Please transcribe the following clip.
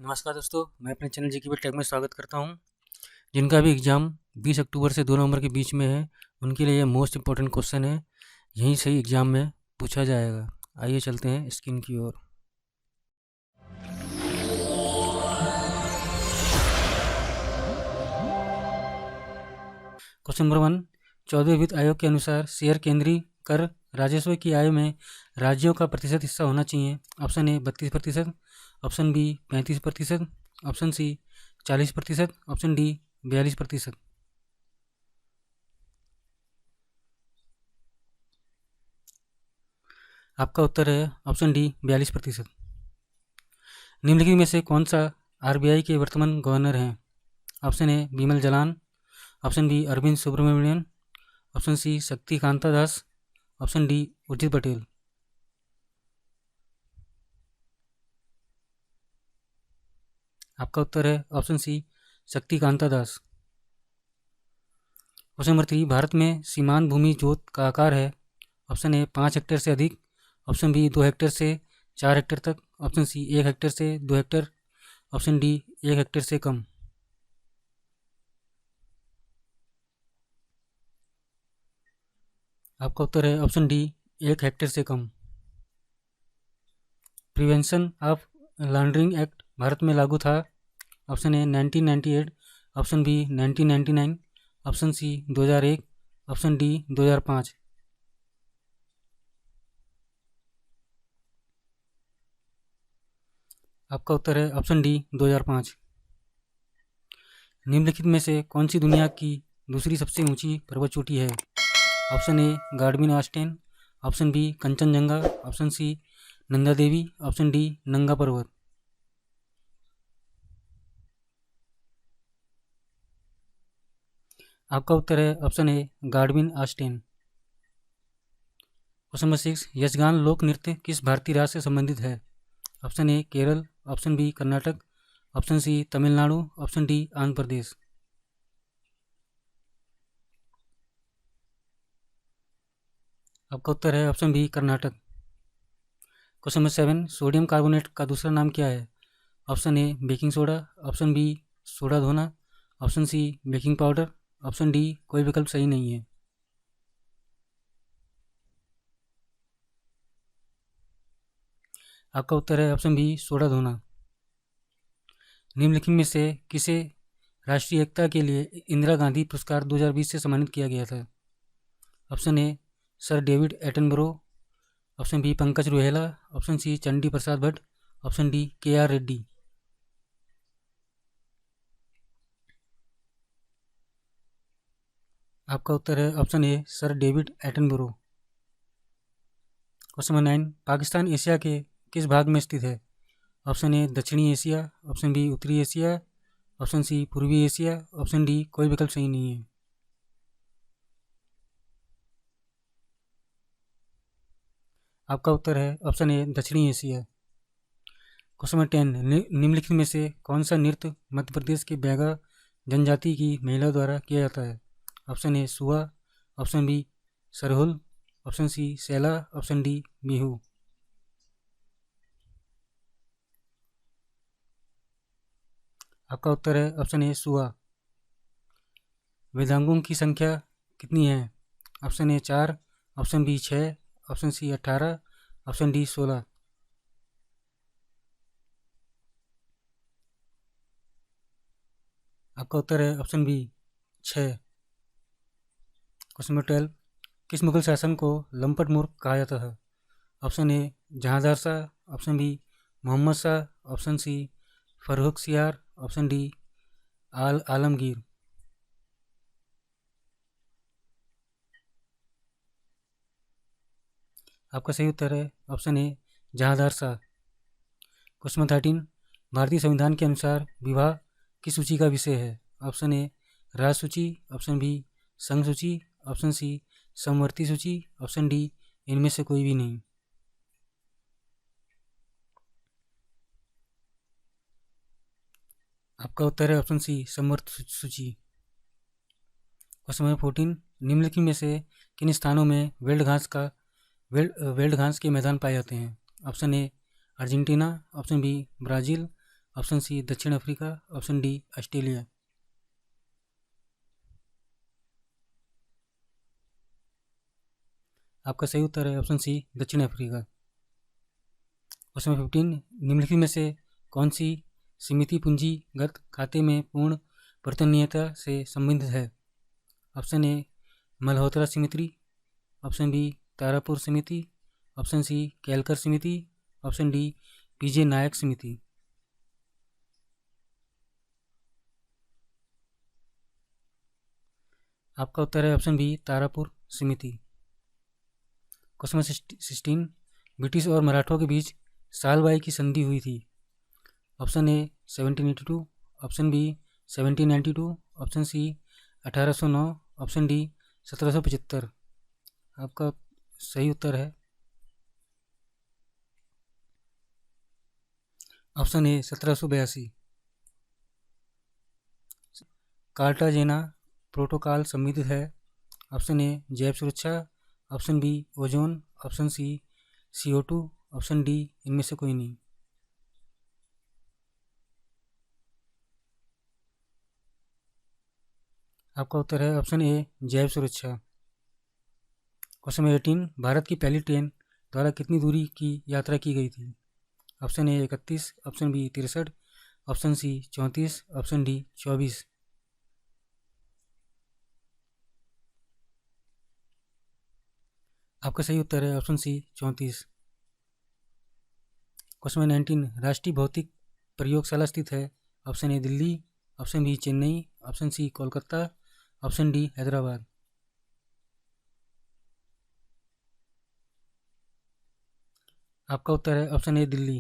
नमस्कार दोस्तों, मैं अपने चैनल जीके टेक में स्वागत करता हूं। जिनका भी एग्ज़ाम 20 अक्टूबर से 2 नवंबर के बीच में है, उनके लिए ये मोस्ट इम्पोर्टेंट क्वेश्चन है। यहीं से ही एग्ज़ाम में पूछा जाएगा। आइए चलते हैं स्क्रीन की ओर। क्वेश्चन नंबर 1, 14वें वित्त आयोग के अनुसार शेयर केंद्रीय कर राजस्व की आय में राज्यों का प्रतिशत हिस्सा होना चाहिए। Option A 32%, option B 35%, option C 40%, option D 42%। आपका उत्तर है ऑप्शन डी 42%। निम्नलिखित में से कौन सा आरबीआई के वर्तमान गवर्नर हैं? Option A Bimal Jalan, option B Arvind Subramanian, option C Shaktikanta Das, option D Urjit Patel. आपका उत्तर है option C Shaktikanta Das. Question number 3, Bharat में सीमांत भूमि जोत का आकार है? ऑप्शन ए 5 हेक्टेयर से अधिक, ऑप्शन बी 2 हेक्टेयर से 4 हेक्टेयर तक, ऑप्शन सी 1 हेक्टेयर से 2 हेक्टेयर, ऑप्शन डी 1 हेक्टेयर से कम। आपका उत्तर है ऑप्शन डी 1 हेक्टेयर से कम। Prevention of laundering act Bharat में लागू था? Option A 1998, option B 1999, option C 2001, option D 2005। आपका उत्तर है ऑप्शन डी 2005। निम्नलिखित में से कौन सी दुनिया की दूसरी सबसे ऊंची पर्वत चोटी है? Option A Godwin Austen, option B Kanchenjunga, option C Nanda Devi, option D Nanga Parbat. आपका उत्तर है option A Godwin Austen. Question number 6, Yakshagana लोक नृत्य किस भारतीय राज्य से संबंधित है? Option A Kerala, option B Karnataka, option C Tamil Nadu, option D Andhra Pradesh. आपका उत्तर है option B Karnataka. Question number 7, sodium carbonate का दूसरा नाम क्या है? Option A baking soda, option B soda धोना, option C baking powder, option D कोई विकल्प सही नहीं है। आपका उत्तर है ऑप्शन बी सोडा धोना। निम्नलिखित में से किसे राष्ट्रीय एकता के लिए इंदिरा गांधी पुरस्कार 2020 से सम्मानित किया गया था? Option A sir David Attenborough, option B Pankaj Rohela, option C Chandi Prasad Bhatt, option D KR Reddy. आपका उत्तर है option A sir David Attenborough. Question number 9, Pakistan Asia के किस भाग में स्थित है? ऑप्शन ए दक्षिणी एशिया, ऑप्शन बी उत्तरी एशिया, ऑप्शन सी पूर्वी एशिया, ऑप्शन डी कोई विकल्प सही नहीं है। आपका उत्तर है ऑप्शन ए दक्षिणी एशिया। क्वेश्चन नंबर 10, निम्नलिखित में से कौन सा नृत्य मध्य प्रदेश के बैगा जनजाति की महिला द्वारा किया जाता है? Option A Sua, option B Sarhul, option C Saila, option D Bihu. आपका उत्तर है ऑप्शन ए सुआ। वेदांगों की संख्या कितनी है? Option A 4, option B 6, option C 18, option D 16। आपका उत्तर है ऑप्शन बी 6। क्वेश्चन नंबर 12, किस मुगल शासन को लंपट मूर्ख कहा जाता था? Option A Jahandar Shah, option B Mohammad Shah, option C Farrukhsiyar, option D Alamgir. आपका सही उत्तर है option A Jahandar Shah. Question number 13, भारतीय संविधान के अनुसार विवाह किस सूची का विषय है? ऑप्शन ए राज सूची, ऑप्शन बी संघ सूची, ऑप्शन सी समवर्ती सूची, ऑप्शन डी इनमें से कोई भी नहीं। आपका उत्तर है ऑप्शन सी समवर्ती सूची। क्वेश्चन नंबर 14, निम्नलिखित में से किन स्थानों में वेल्ड घास के मैदान पाए जाते हैं? Option A Argentina, option B Brazil, option C दक्षिण अफ्रीका, ऑप्शन डी ऑस्ट्रेलिया। आपका सही उत्तर है ऑप्शन सी दक्षिण अफ्रीका। क्वेश्चन नंबर 15, निम्नलिखित में से कौन सी समिति पूंजीगत खाते में पूर्ण वर्तनीयता से संबंधित है? ऑप्शन ए मल्होत्रा समिति, ऑप्शन बी तारापुर समिति, ऑप्शन सी केलकर समिति, ऑप्शन डी पीजे नायक समिति। आपका उत्तर है ऑप्शन बी तारापुर समिति। क्वेश्चन नंबर 16, ब्रिटिश और मराठों के बीच सालबाई की संधि हुई थी। Option A 1782, option B 1792, option C 1809, option D 1775। आपका सही उत्तर है ऑप्शन ए 1782। कार्टाजेना प्रोटोकॉल सम्मिलित है। ऑप्शन ए जैव सुरक्षा, option B ozone, option C CO2, option D इनमें से कोई नहीं। आपका उत्तर है ऑप्शन ए जैव सुरक्षा। क्वेश्चन नंबर 18, भारत की पहली ट्रेन द्वारा कितनी दूरी की यात्रा की गई थी? Option A 31, option B 63, option C 34, option D 24। आपका सही उत्तर है ऑप्शन सी 34। क्वेश्चन नंबर 19, राष्ट्रीय भौतिक प्रयोगशाला स्थित है। Option A Delhi, option B Chennai, option C Kolkata, option D Hyderabad. आपका उत्तर है ऑप्शन ए दिल्ली।